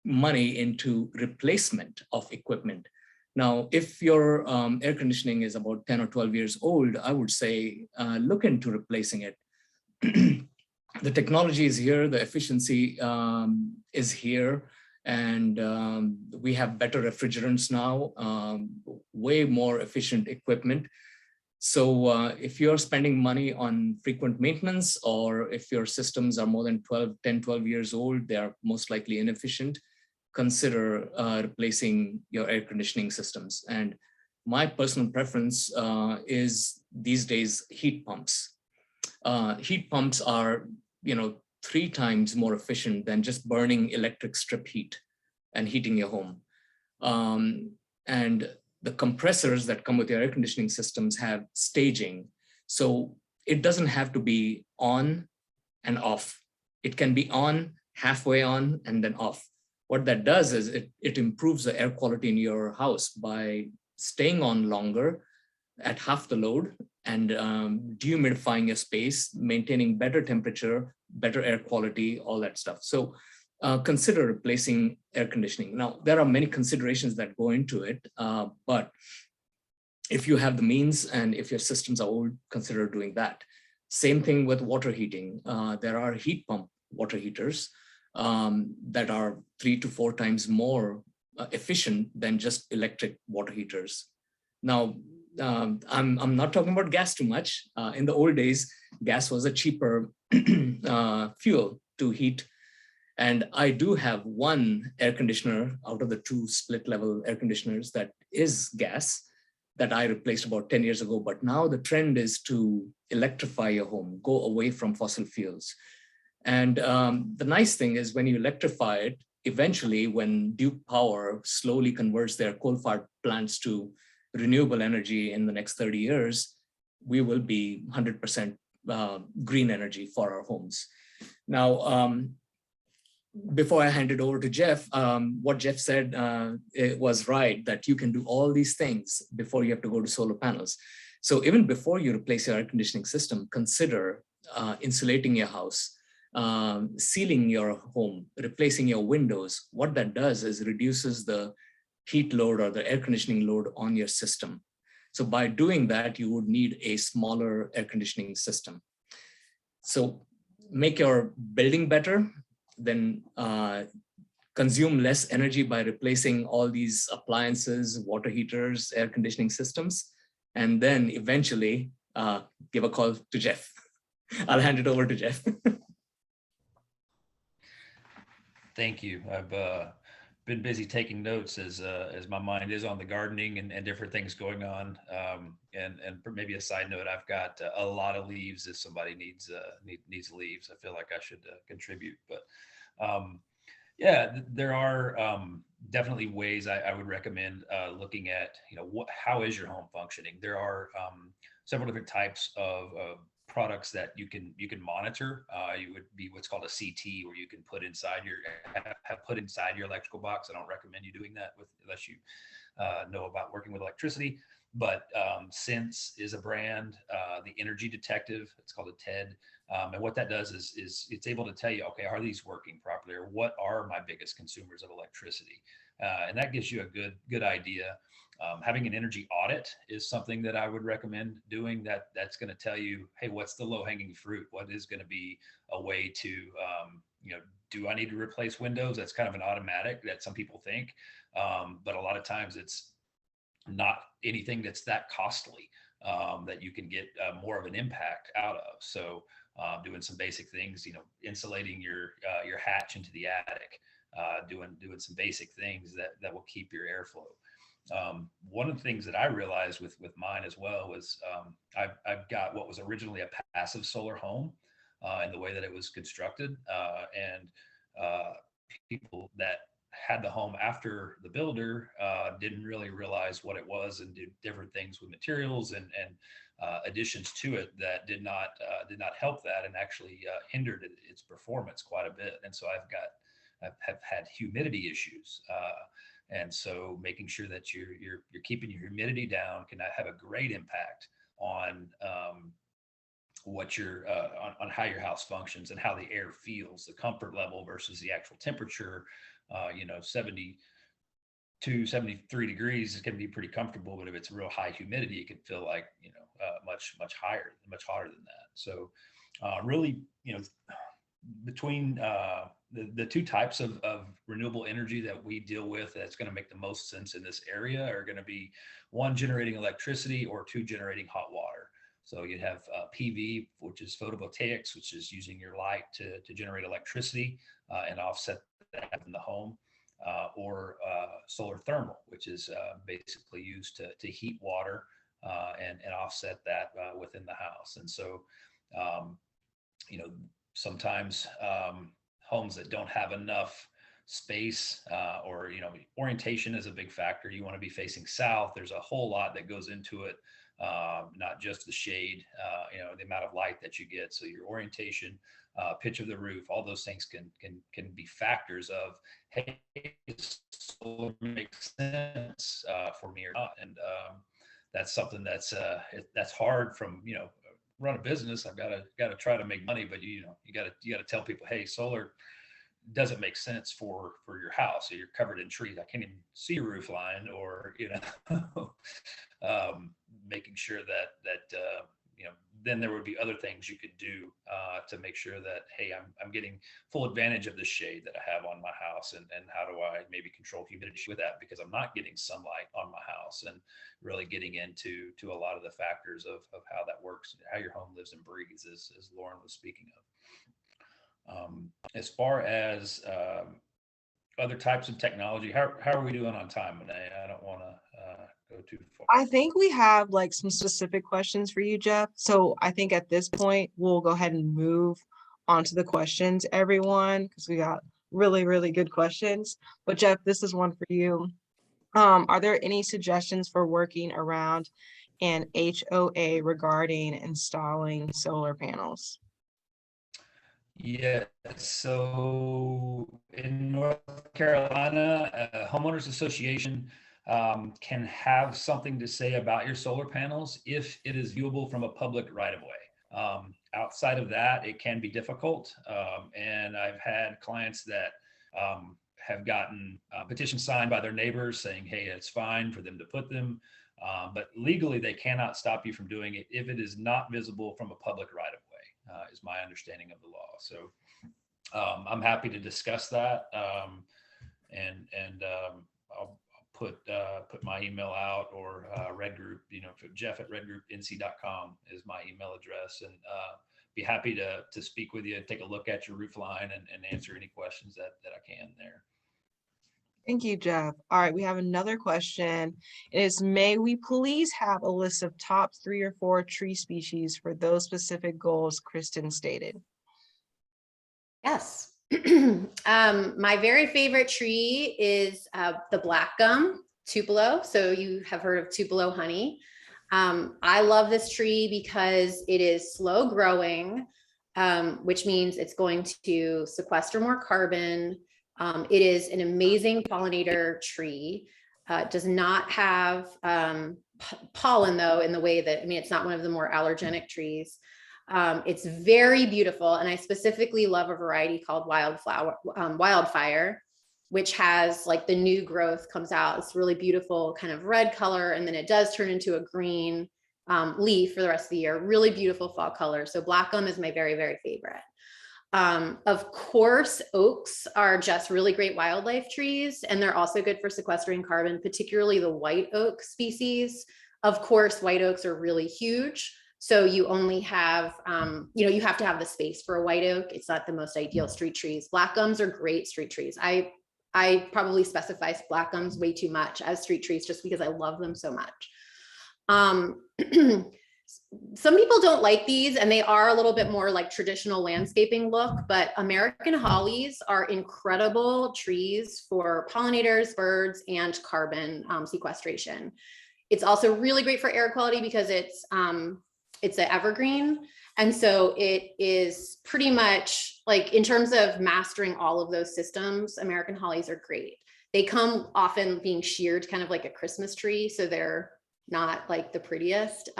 money into replacement of equipment. Now, if your air conditioning is about 10 or 12 years old, I would say look into replacing it. The technology is here, the efficiency is here, and we have better refrigerants now, way more efficient equipment. So if you're spending money on frequent maintenance, or if your systems are more than 10, 12 years old, they are most likely inefficient, consider replacing your air conditioning systems. And my personal preference is these days heat pumps. Heat pumps are, 3 times more efficient than just burning electric strip heat and heating your home. And the compressors that come with your air conditioning systems have staging. So it doesn't have to be on and off. It can be on, halfway on, and then off. What that does is it improves the air quality in your house by staying on longer at half the load and dehumidifying your space, maintaining better temperature, better air quality, all that stuff. So consider replacing air conditioning. Now, there are many considerations that go into it, but if you have the means and if your systems are old, consider doing that. Same thing with water heating. There are heat pump water heaters that are 3 to 4 times more efficient than just electric water heaters. Now, I'm not talking about gas too much. In the old days, gas was a cheaper fuel to heat. And I do have one air conditioner out of the 2 split level air conditioners that is gas that I replaced about 10 years ago. But now the trend is to electrify your home, go away from fossil fuels. And the nice thing is when you electrify it, eventually when Duke Power slowly converts their coal-fired plants to renewable energy in the next 30 years, we will be 100% green energy for our homes. Now, before I hand it over to Jeff, what Jeff said it was right, that you can do all these things before you have to go to solar panels. So even before you replace your air conditioning system, consider insulating your house, sealing your home, replacing your windows. What that does is reduces the heat load or the air conditioning load on your system. So by doing that, you would need a smaller air conditioning system. So make your building better, then consume less energy by replacing all these appliances, water heaters, air conditioning systems, and then eventually give a call to Jeff. I'll hand it over to Jeff. Thank you. been busy taking notes as my mind is on the gardening and different things going on. And maybe a side note, I've got a lot of leaves. If somebody needs leaves, I feel like I should contribute. But yeah, there are definitely ways I would recommend looking at. How is your home functioning? There are several different types of products that you can monitor. You would be what's called a CT, where you can put inside have put inside your electrical box. I don't recommend you doing that unless you know about working with electricity. But Sense is a brand, the Energy Detective, it's called a TED. And what that does is it's able to tell you, okay, are these working properly, or what are my biggest consumers of electricity? And that gives you a good idea. Having an energy audit is something that I would recommend doing. That's going to tell you, hey, what's the low hanging fruit? What is going to be a way to, do I need to replace windows? That's kind of an automatic that some people think, but a lot of times it's not anything that's that costly that you can get more of an impact out of. So doing some basic things, insulating your hatch into the attic, doing some basic things that will keep your airflow. One of the things that I realized with mine as well was I've got what was originally a passive solar home in the way that it was constructed, and people that had the home after the builder didn't really realize what it was, and did different things with materials and additions to it that did not help that, and actually hindered its performance quite a bit. And so I've had humidity issues. And so making sure that you're keeping your humidity down can have a great impact on what your on how your house functions and how the air feels, the comfort level versus the actual temperature. 72, 73 degrees is going to be pretty comfortable, but if it's real high humidity, it can feel like much higher, much hotter than that. So really, between the two types of renewable energy that we deal with that's going to make the most sense in this area are going to be one, generating electricity, or two, generating hot water. So you'd have PV, which is photovoltaics, which is using your light to generate electricity and offset that in the home, or solar thermal, which is basically used to heat water and offset that within the house. And so, sometimes homes that don't have enough space, or orientation is a big factor. You want to be facing south. There's a whole lot that goes into it, not just the shade, the amount of light that you get. So your orientation, pitch of the roof, all those things can be factors of, hey, solar makes sense for me or not. And that's something that's hard from run a business. I've got to try to make money, but you got to tell people, hey, solar doesn't make sense for your house. So you're covered in trees. I can't even see your roof line, or making sure that then there would be other things you could do to make sure that, hey, I'm getting full advantage of the shade that I have on my house, and how do I maybe control humidity with that, because I'm not getting sunlight on my house, and really getting into a lot of the factors of how that works, how your home lives and breathes, as Lauren was speaking of. As far as other types of technology, how are we doing on time, Renee? I don't want to go too far. I think we have like some specific questions for you, Jeff. So I think at this point, we'll go ahead and move on to the questions, everyone, because we got really, really good questions. But Jeff, this is one for you. Are there any suggestions for working around an HOA regarding installing solar panels? Yeah, so in North Carolina, a homeowners association can have something to say about your solar panels if it is viewable from a public right-of-way. Outside of that, it can be difficult. And I've had clients that have gotten petitions signed by their neighbors saying, hey, it's fine for them to put them. But legally, they cannot stop you from doing it if it is not visible from a public right-of-way. Is my understanding of the law. So I'm happy to discuss that, and I'll put my email out, or Red Group. Jeff@redgroupnc.com is my email address, and be happy to speak with you, take a look at your roof line, and answer any questions that I can there. Thank you, Jeff. All right, we have another question. It is, may we please have a list of top 3 or 4 tree species for those specific goals Kristen stated? Yes. My very favorite tree is the black gum, Tupelo. So you have heard of Tupelo honey. I love this tree because it is slow growing, which means it's going to sequester more carbon. It is an amazing pollinator tree. It does not have pollen though, in the way that, I mean, it's not one of the more allergenic trees. It's very beautiful. And I specifically love a variety called Wildfire, which has like the new growth comes out. It's really beautiful kind of red color. And then it does turn into a green leaf for the rest of the year. Really beautiful fall color. So black gum is my very, very favorite. Of course, oaks are just really great wildlife trees, and they're also good for sequestering carbon, particularly the white oak species. Of course, white oaks are really huge. So you only have, you have to have the space for a white oak. It's not the most ideal street trees. Black gums are great street trees. I probably specify black gums way too much as street trees just because I love them so much. Some people don't like these, and they are a little bit more like traditional landscaping look, but American hollies are incredible trees for pollinators, birds, and carbon sequestration. It's also really great for air quality because it's an evergreen. And so it is pretty much like, in terms of mastering all of those systems, American hollies are great. They come often being sheared kind of like a Christmas tree. So they're not like the prettiest.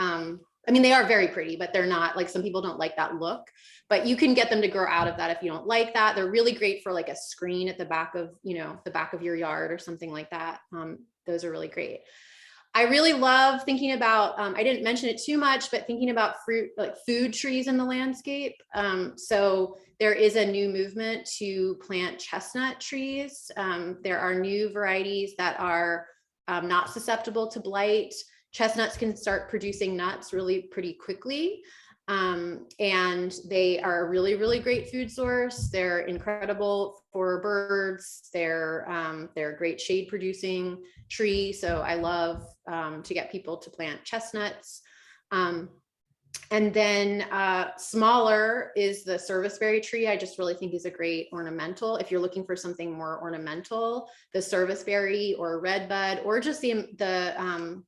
I mean, they are very pretty, but they're not, like, some people don't like that look, but you can get them to grow out of that if you don't like that. They're really great for like a screen at the back of, the back of your yard or something like that. Those are really great. I really love thinking about, I didn't mention it too much, but thinking about fruit, like food trees in the landscape. So there is a new movement to plant chestnut trees. There are new varieties that are not susceptible to blight. Chestnuts can start producing nuts really pretty quickly. And they are a really, really great food source. They're incredible for birds. They're a great shade producing tree. So I love to get people to plant chestnuts. And then smaller is the serviceberry tree. I just really think is a great ornamental. If you're looking for something more ornamental, the serviceberry or redbud, or just the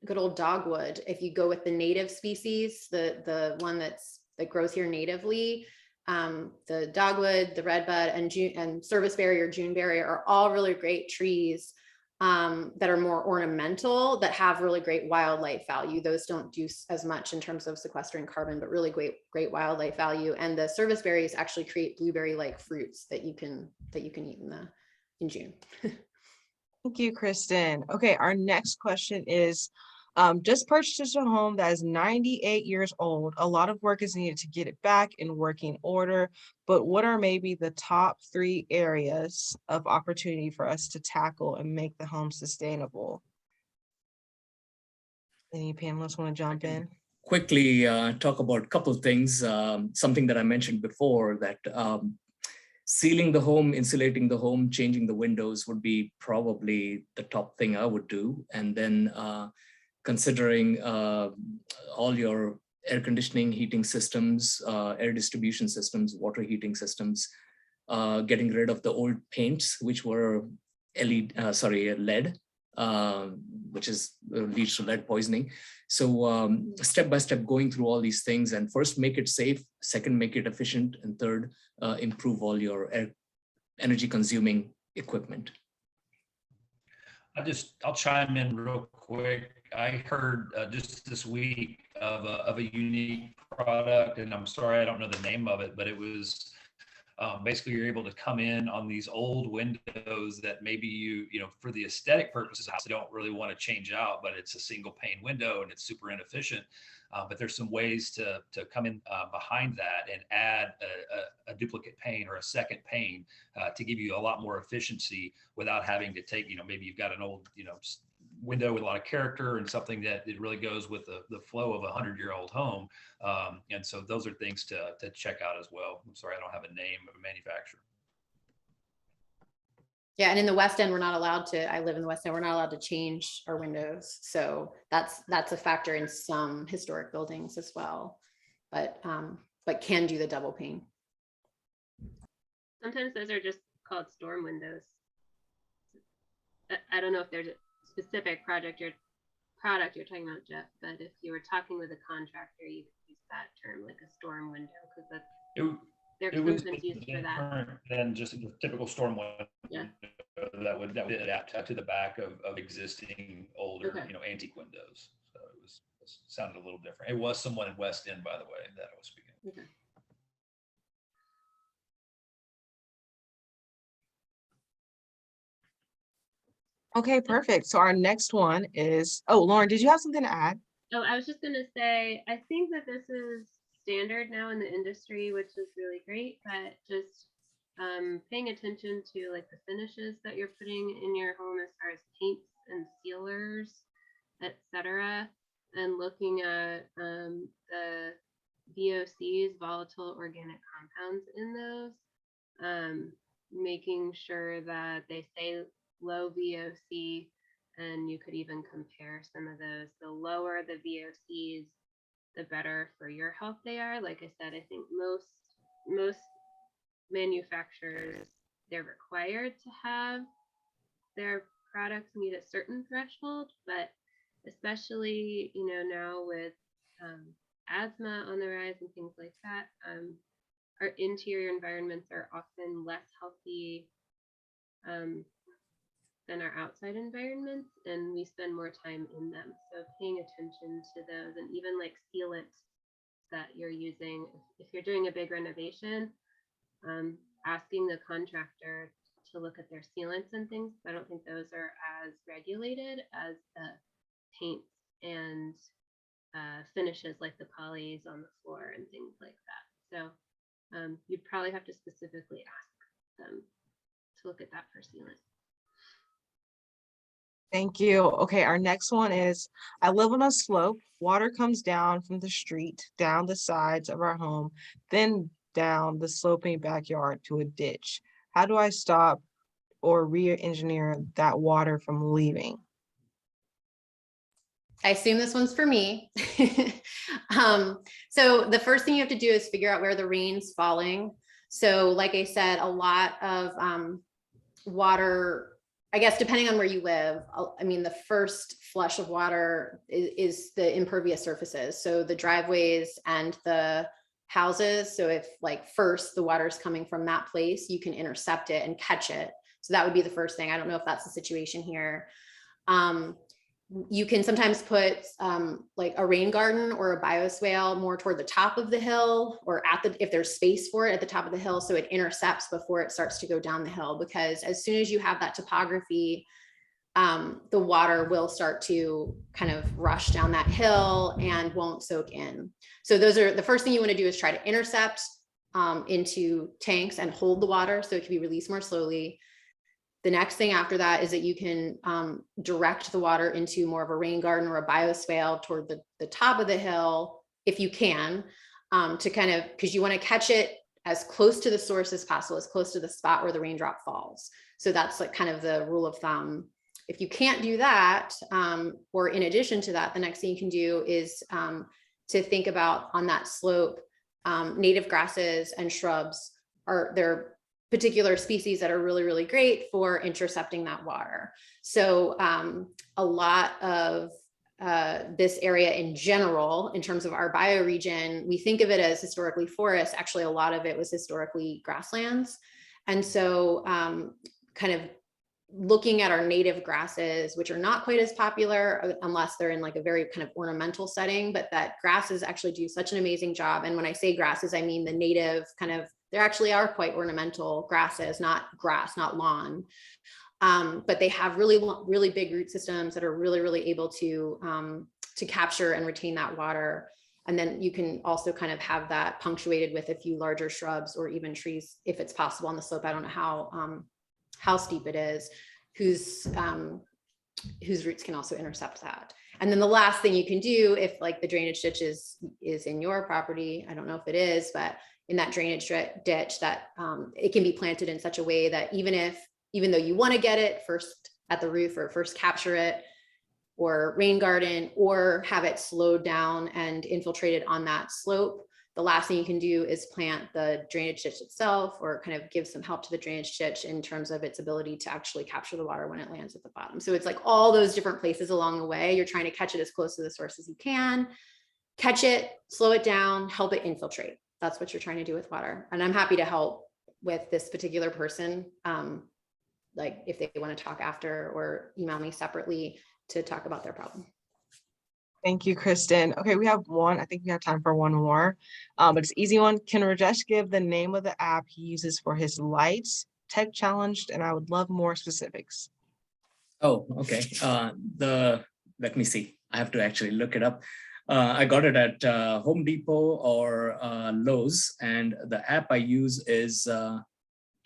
good old dogwood. If you go with the native species, the one that grows here natively, the dogwood, the redbud, and serviceberry or juneberry are all really great trees that are more ornamental, that have really great wildlife value. Those don't do as much in terms of sequestering carbon, but really great wildlife value. And the serviceberries actually create blueberry-like fruits that you can eat in June. Thank you, Kristen. Okay, our next question is, just purchased a home that is 98 years old. A lot of work is needed to get it back in working order, but what are maybe the top 3 areas of opportunity for us to tackle and make the home sustainable? Any panelists want to jump in? Quickly talk about a couple of things. Something that I mentioned before, that sealing the home, insulating the home, changing the windows would be probably the top thing I would do. And then considering all your air conditioning, heating systems, air distribution systems, water heating systems, getting rid of the old paints, which were lead, which leads to lead poisoning. So step by step, going through all these things, and first make it safe, second make it efficient, and third improve all your energy consuming equipment. I'll chime in real quick. I heard just this week of a unique product, and I'm sorry I don't know the name of it, but it was basically you're able to come in on these old windows that maybe you for the aesthetic purposes you don't really want to change out, but it's a single pane window and it's super inefficient. But there's some ways to come in behind that and add a duplicate pane or a second pane to give you a lot more efficiency without having to take, maybe you've got an old, window with a lot of character and something that it really goes with the flow of a 100-year-old home. And so those are things to check out as well. I'm sorry, I don't have a name of a manufacturer. Yeah, and in the West End, we're not allowed to, I live in the West End, we're not allowed to change our windows. So that's a factor in some historic buildings as well, but can do the double pane. Sometimes those are just called storm windows. I don't know if there's a specific product you're talking about, Jeff, but if you were talking with a contractor, you could use that term, like a storm window, because that's It was sometimes used for that. different than just a typical storm window. Yeah. That would adapt to the back of existing older, Okay. antique windows. So it sounded a little different. It was someone in West End, by the way, that I was speaking. Okay. Okay, perfect. So our next one is, oh, Lauren, did you have something to add? Oh, I was just going to say, I think that this is standard now in the industry, which is really great, but just paying attention to like the finishes that you're putting in your home as far as paints and sealers, etc., and looking at the VOCs, volatile organic compounds in those, making sure that they say low VOC, and you could even compare some of those. The lower the VOCs, the better for your health they are. Like I said, I think most manufacturers, they're required to have their products meet a certain threshold, but especially now with asthma on the rise and things like that, our interior environments are often less healthy than our outside environments, and we spend more time in them. So paying attention to those, and even like sealants that you're using, if you're doing a big renovation, asking the contractor to look at their sealants and things. I don't think those are as regulated as the paints and finishes, like the polys on the floor and things like that. So you'd probably have to specifically ask them to look at that for sealant. Thank you. Okay, our next one is, I live on a slope. Water comes down from the street, down the sides of our home, then down the sloping backyard to a ditch. How do I stop or re-engineer that water from leaving? I assume this one's for me. So the first thing you have to do is figure out where the rain's falling. So like I said, a lot of water, I guess, depending on where you live, I mean, the first flush of water is the impervious surfaces. So the driveways and the houses. So if like first the water is coming from that place, you can intercept it and catch it. So that would be the first thing. I don't know if that's the situation here. You can sometimes put like a rain garden or a bioswale more toward the top of the hill, or if there's space for it at the top of the hill, so it intercepts before it starts to go down the hill. Because as soon as you have that topography, the water will start to kind of rush down that hill and won't soak in. So those are the first thing you want to do, is try to intercept into tanks and hold the water so it can be released more slowly. The next thing after that is that you can direct the water into more of a rain garden or a bioswale toward the top of the hill, if you can, to kind of, because you want to catch it as close to the source as possible, as close to the spot where the raindrop falls. So that's like kind of the rule of thumb. If you can't do that, or in addition to that, the next thing you can do is to think about on that slope, native grasses and shrubs they're particular species that are really, really great for intercepting that water. So a lot of this area in general, in terms of our bioregion, we think of it as historically forest. Actually, a lot of it was historically grasslands. And so kind of looking at our native grasses, which are not quite as popular unless they're in like a very kind of ornamental setting, but that grasses actually do such an amazing job. And when I say grasses, I mean the native kind of, there actually are quite ornamental grasses, not grass, not lawn. But they have really, really big root systems that are really, really able to capture and retain that water. And then you can also kind of have that punctuated with a few larger shrubs or even trees, if it's possible on the slope. I don't know how steep it is, whose roots can also intercept that. And then the last thing you can do, if like the drainage ditch is in your property, I don't know if it is, but in that drainage ditch, that it can be planted in such a way that even if even though you want to get it first at the roof or first capture it, or rain garden, or have it slowed down and infiltrated on that slope, the last thing you can do is plant the drainage ditch itself, or kind of give some help to the drainage ditch in terms of its ability to actually capture the water when it lands at the bottom. So it's like all those different places along the way, you're trying to catch it as close to the source as you can, catch it, slow it down, help it infiltrate. That's what you're trying to do with water. And I'm happy to help with this particular person. Like if they want to talk after or email me separately to talk about their problem. Thank you, Kristen. Okay, we have one. I think we have time for one more, but it's an easy one. Can Rajesh give the name of the app he uses for his lights? Tech challenged, and I would love more specifics. Oh, okay. Let me see. I have to actually look it up. I got it at Home Depot or Lowe's, and the app I use is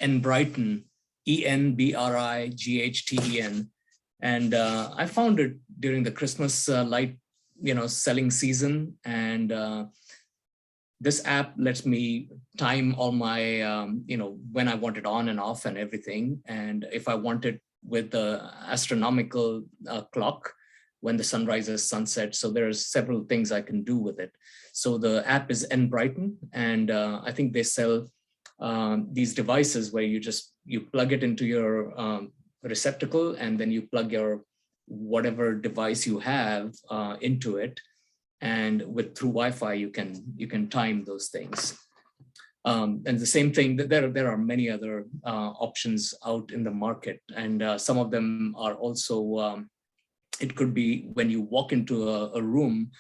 Enbrighten, ENBRIGHTEN. And I found it during the Christmas light, selling season. And this app lets me time all my, when I want it on and off and everything. And if I want it with the astronomical clock, when the sun rises, sunset. So there's several things I can do with it. So the app is Enbrighten, and I think they sell these devices where you plug it into your receptacle, and then you plug your whatever device you have into it, and through Wi-Fi you can time those things. And the same thing, there are many other options out in the market, and some of them are also. It could be when you walk into a room,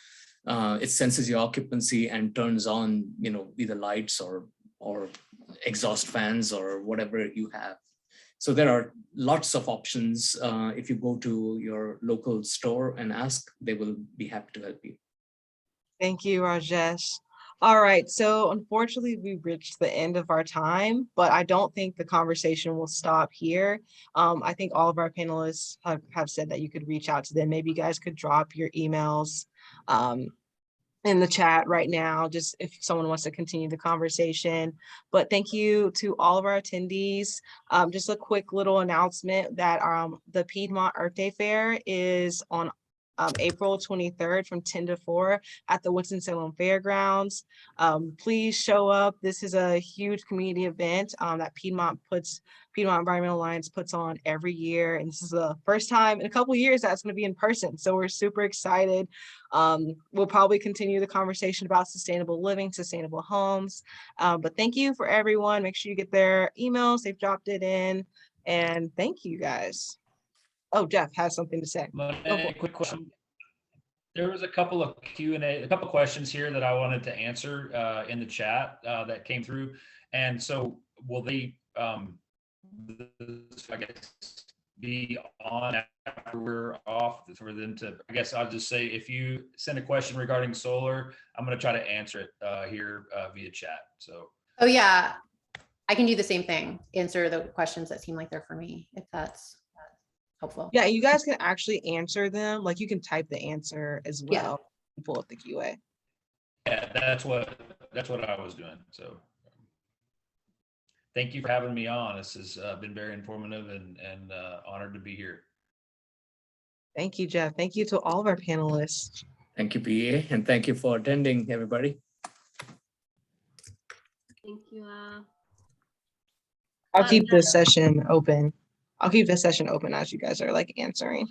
it senses your occupancy and turns on, either lights or exhaust fans or whatever you have. So there are lots of options. If you go to your local store and ask, they will be happy to help you. Thank you, Rajesh. All right, so unfortunately we've reached the end of our time, but I don't think the conversation will stop here. I think all of our panelists have said that you could reach out to them. Maybe you guys could drop your emails in the chat right now, just if someone wants to continue the conversation. But thank you to all of our attendees. Just a quick little announcement that the Piedmont Earth Day Fair is on April 23rd from 10 to 4 at the Winston-Salem Fairgrounds. Please show up. This is a huge community event that Piedmont Environmental Alliance puts on every year. And this is the first time in a couple of years that's going to be in person. So we're super excited. We'll probably continue the conversation about sustainable living, sustainable homes. But thank you for everyone. Make sure you get their emails. They've dropped it in. And thank you guys. Oh, Jeff has something to say. A quick question. There was a couple of Q&A, a couple of questions here that I wanted to answer in the chat that came through. And so will they, I guess, be on after we're off for them to, I guess I'll just say, if you send a question regarding solar, I'm going to try to answer it here via chat. So. Oh yeah, I can do the same thing. Answer the questions that seem like they're for me, if that's helpful. Yeah, you guys can actually answer them. Like you can type the answer as well. Yeah. And pull up the QA. Yeah, that's what I was doing. So thank you for having me on. This has been very informative and honored to be here. Thank you, Jeff. Thank you to all of our panelists. Thank you, PA, and thank you for attending, everybody. Thank you all. I'll keep this session open. I'll keep this session open as you guys are like answering.